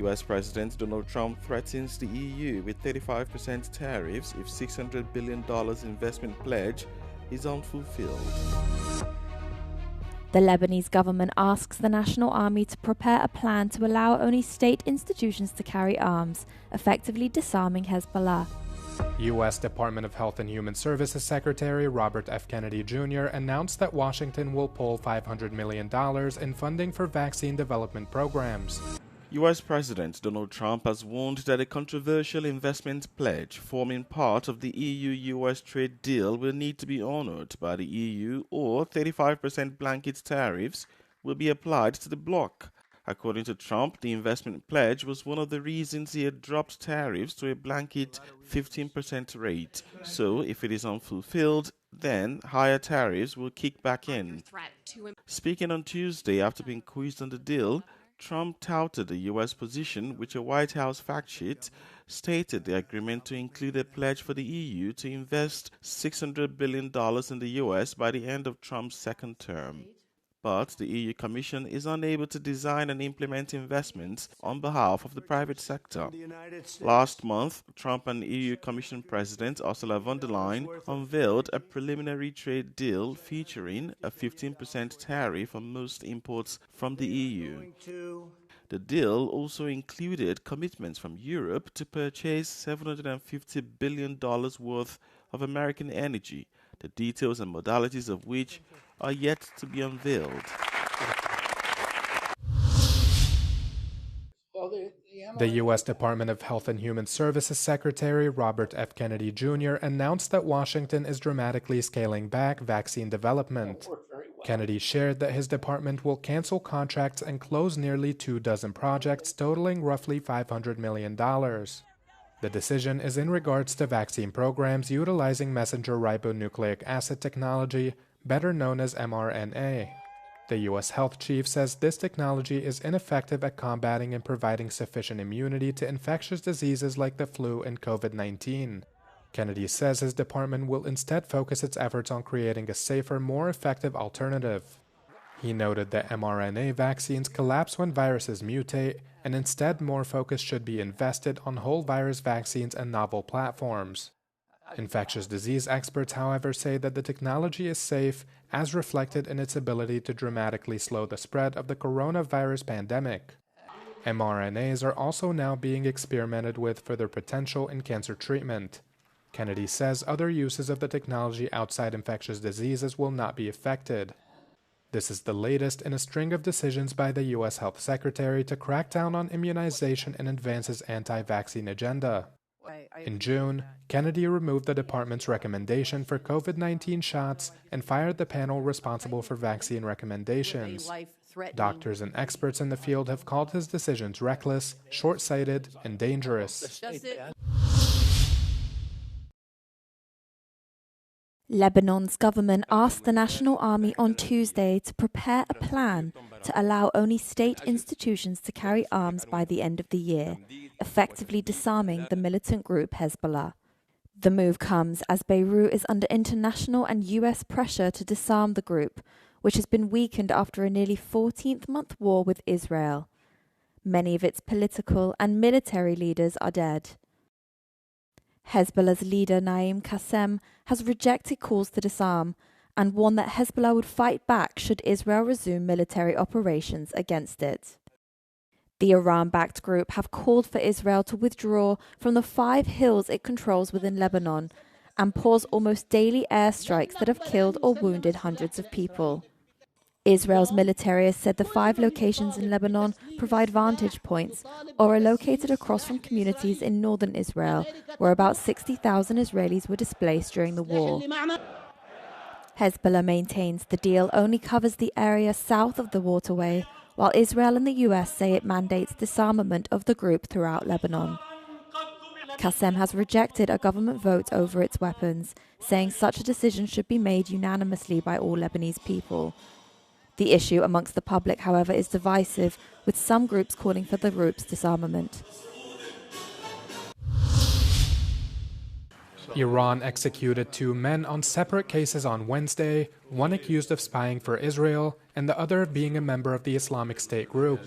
US President Donald Trump threatens the EU with 35% tariffs if $600 billion investment pledge is unfulfilled. The Lebanese government asks the national army to prepare a plan to allow only state institutions to carry arms, effectively disarming Hezbollah. U.S. Department of Health and Human Services Secretary Robert F. Kennedy Jr. announced that Washington will pull $500 million in funding for vaccine development programs. US President Donald Trump has warned that a controversial investment pledge forming part of the EU-US trade deal will need to be honored by the EU, or 35% blanket tariffs will be applied to the bloc. According to Trump, the investment pledge was one of the reasons he had dropped tariffs to a blanket 15% rate. So, if it is unfulfilled, then higher tariffs will kick back in. Speaking on Tuesday after being quizzed on the deal, Trump touted the U.S. position, which a White House fact sheet stated the agreement to include a pledge for the EU to invest $600 billion in the U.S. by the end of Trump's second term. But the EU Commission is unable to design and implement investments on behalf of the private sector. Last month, Trump and EU Commission President Ursula von der Leyen unveiled a preliminary trade deal featuring a 15% tariff on most imports from the EU. The deal also included commitments from Europe to purchase $750 billion worth of American energy, the details and modalities of which are yet to be unveiled. The U.S. Department of Health and Human Services Secretary Robert F. Kennedy Jr. announced that Washington is dramatically scaling back vaccine development. Kennedy shared that his department will cancel contracts and close nearly 24 projects totaling roughly $500 million. The decision is in regards to vaccine programs utilizing messenger ribonucleic acid technology, better known as mRNA. The U.S. health chief says this technology is ineffective at combating and providing sufficient immunity to infectious diseases like the flu and COVID-19. Kennedy says his department will instead focus its efforts on creating a safer, more effective alternative. He noted that mRNA vaccines collapse when viruses mutate, and instead more focus should be invested on whole virus vaccines and novel platforms. Infectious disease experts, however, say that the technology is safe, as reflected in its ability to dramatically slow the spread of the coronavirus pandemic. mRNAs are also now being experimented with for their potential in cancer treatment. Kennedy says other uses of the technology outside infectious diseases will not be affected. This is the latest in a string of decisions by the U.S. Health Secretary to crack down on immunization and advance his anti-vaccine agenda. In June, Kennedy removed the department's recommendation for COVID-19 shots and fired the panel responsible for vaccine recommendations. Doctors and experts in the field have called his decisions reckless, short-sighted, and dangerous. Lebanon's government asked the national army on Tuesday to prepare a plan to allow only state institutions to carry arms by the end of the year, effectively disarming the militant group Hezbollah. The move comes as Beirut is under international and U.S. pressure to disarm the group, which has been weakened after a nearly 14th-month war with Israel. Many of its political and military leaders are dead. Hezbollah's leader Naim Qassem has rejected calls to disarm and warned that Hezbollah would fight back should Israel resume military operations against it. The Iran-backed group have called for Israel to withdraw from the 5 hills it controls within Lebanon and pause almost daily airstrikes that have killed or wounded hundreds of people. Israel's military has said the 5 locations in Lebanon provide vantage points or are located across from communities in northern Israel, where about 60,000 Israelis were displaced during the war. Hezbollah maintains the deal only covers the area south of the waterway, while Israel and the US say it mandates disarmament of the group throughout Lebanon. Qassem has rejected a government vote over its weapons, saying such a decision should be made unanimously by all Lebanese people. The issue amongst the public, however, is divisive, with some groups calling for the group's disarmament. Iran executed 2 men on separate cases on Wednesday, one accused of spying for Israel and the other being a member of the Islamic State group.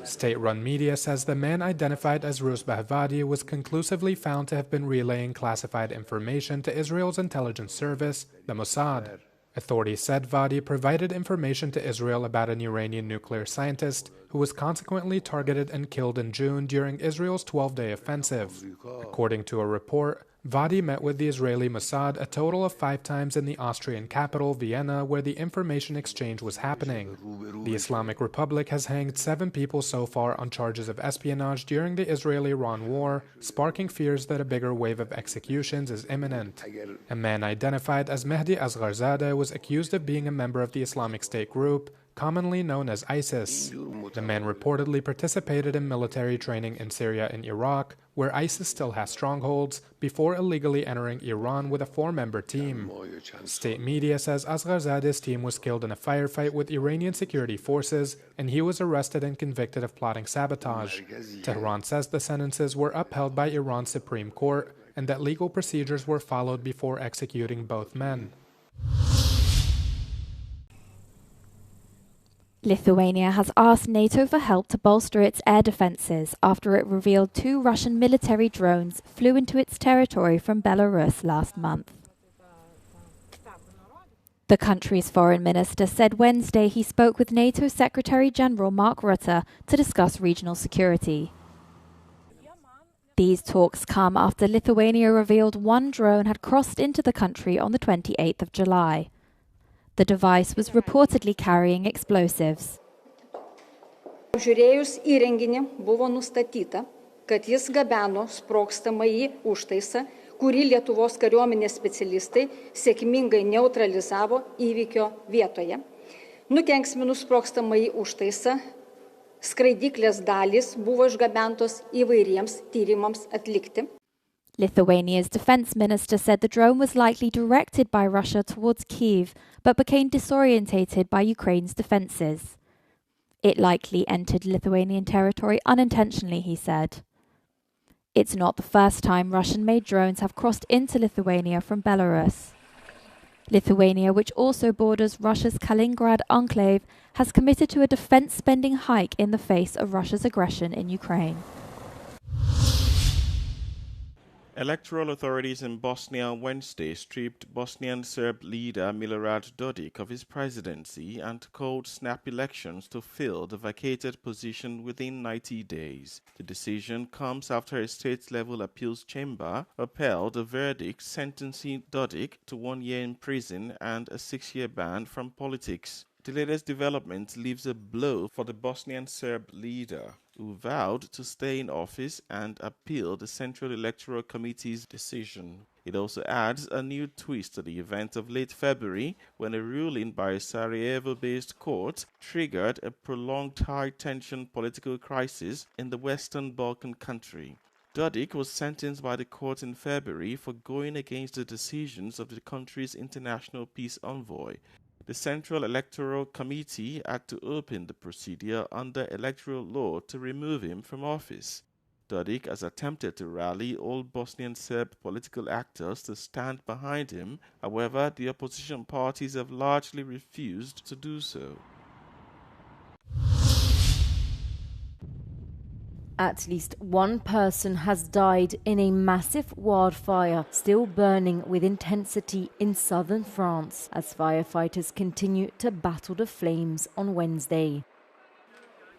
State-run media says the man identified as Rusbah Vadi was conclusively found to have been relaying classified information to Israel's intelligence service, the Mossad. Authorities said Vadi provided information to Israel about an Iranian nuclear scientist who was consequently targeted and killed in June during Israel's 12-day offensive. According to a report, Vadi met with the Israeli Mossad a total of 5 times in the Austrian capital, Vienna, where the information exchange was happening. The Islamic Republic has hanged 7 people so far on charges of espionage during the Israeli-Iran war, sparking fears that a bigger wave of executions is imminent. A man identified as Mehdi Asgharzadeh was accused of being a member of the Islamic State group, commonly known as ISIS. The man reportedly participated in military training in Syria and Iraq, where ISIS still has strongholds, before illegally entering Iran with a 4-member team. State media says Asgharzadeh's team was killed in a firefight with Iranian security forces, and he was arrested and convicted of plotting sabotage. Tehran says the sentences were upheld by Iran's Supreme Court, and that legal procedures were followed before executing both men. Lithuania has asked NATO for help to bolster its air defences after it revealed 2 Russian military drones flew into its territory from Belarus last month. The country's foreign minister said Wednesday he spoke with NATO Secretary-General Mark Rutte to discuss regional security. These talks come after Lithuania revealed 1 drone had crossed into the country on the 28th of July. The device was reportedly carrying explosives. Apžiūrėjus įrenginį buvo nustatyta, kad jis gabeno sprogstamąjį užtaisą, kurį Lietuvos kariuomenės specialistai sėkmingai neutralizavo įvykio vietoje. Nukenksminus sprogstamąjį užtaisą, skraidyklės dalys buvo išgabentos įvairiems tyrimams atlikti. Lithuania's defense minister said the drone was likely directed by Russia towards Kyiv, but became disorientated by Ukraine's defences. It likely entered Lithuanian territory unintentionally, he said. It's not the first time Russian-made drones have crossed into Lithuania from Belarus. Lithuania, which also borders Russia's Kaliningrad enclave, has committed to a defence spending hike in the face of Russia's aggression in Ukraine. Electoral authorities in Bosnia on Wednesday stripped Bosnian Serb leader Milorad Dodik of his presidency and called snap elections to fill the vacated position within 90 days. The decision comes after a state-level appeals chamber upheld a verdict sentencing Dodik to 1 year in prison and a 6-year ban from politics. The latest development leaves a blow for the Bosnian Serb leader, who vowed to stay in office and appeal the Central Electoral Committee's decision. It also adds a new twist to the event of late February, when a ruling by a Sarajevo-based court triggered a prolonged high-tension political crisis in the Western Balkan country. Dodik was sentenced by the court in February for going against the decisions of the country's international peace envoy. The Central Electoral Committee had to open the procedure under electoral law to remove him from office. Dodik has attempted to rally all Bosnian Serb political actors to stand behind him. However, the opposition parties have largely refused to do so. At least 1 person has died in a massive wildfire still burning with intensity in southern France as firefighters continue to battle the flames on Wednesday.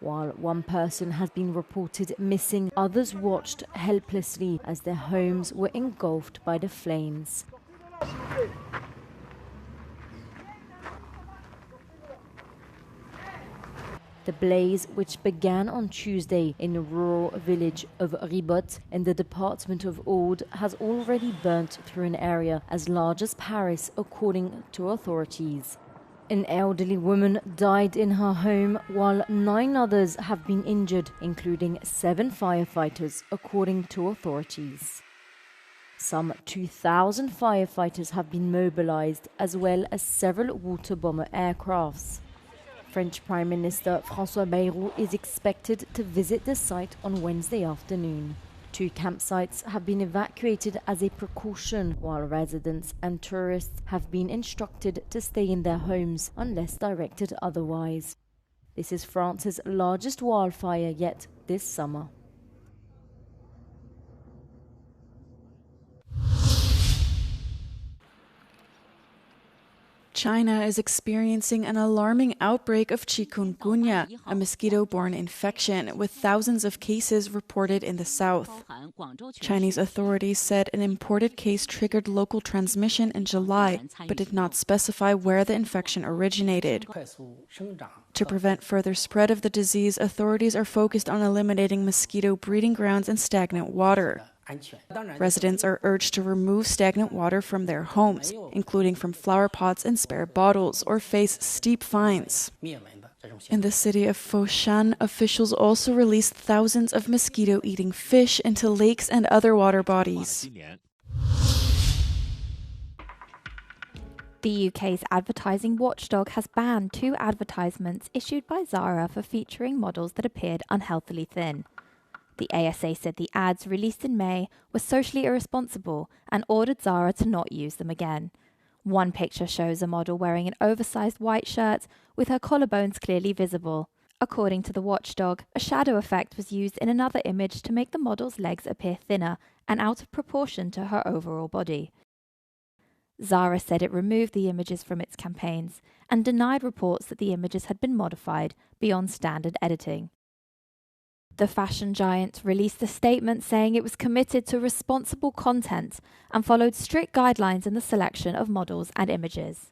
While 1 person has been reported missing, others watched helplessly as their homes were engulfed by the flames. The blaze, which began on Tuesday in the rural village of Ribot in the department of Aude, has already burnt through an area as large as Paris, according to authorities. An elderly woman died in her home, while 9 others have been injured, including 7 firefighters, according to authorities. Some 2,000 firefighters have been mobilized, as well as several water bomber aircrafts. French Prime Minister François Bayrou is expected to visit the site on Wednesday afternoon. 2 campsites have been evacuated as a precaution, while residents and tourists have been instructed to stay in their homes unless directed otherwise. This is France's largest wildfire yet this summer. China is experiencing an alarming outbreak of chikungunya, a mosquito-borne infection, with thousands of cases reported in the south. Chinese authorities said an imported case triggered local transmission in July, but did not specify where the infection originated. To prevent further spread of the disease, authorities are focused on eliminating mosquito breeding grounds and stagnant water. Residents are urged to remove stagnant water from their homes, including from flower pots and spare bottles, or face steep fines. In the city of Foshan, officials also released thousands of mosquito-eating fish into lakes and other water bodies. The UK's advertising watchdog has banned 2 advertisements issued by Zara for featuring models that appeared unhealthily thin. The ASA said the ads released in May were socially irresponsible and ordered Zara to not use them again. One picture shows a model wearing an oversized white shirt with her collarbones clearly visible. According to the watchdog, a shadow effect was used in another image to make the model's legs appear thinner and out of proportion to her overall body. Zara said it removed the images from its campaigns and denied reports that the images had been modified beyond standard editing. The fashion giant released a statement saying it was committed to responsible content and followed strict guidelines in the selection of models and images.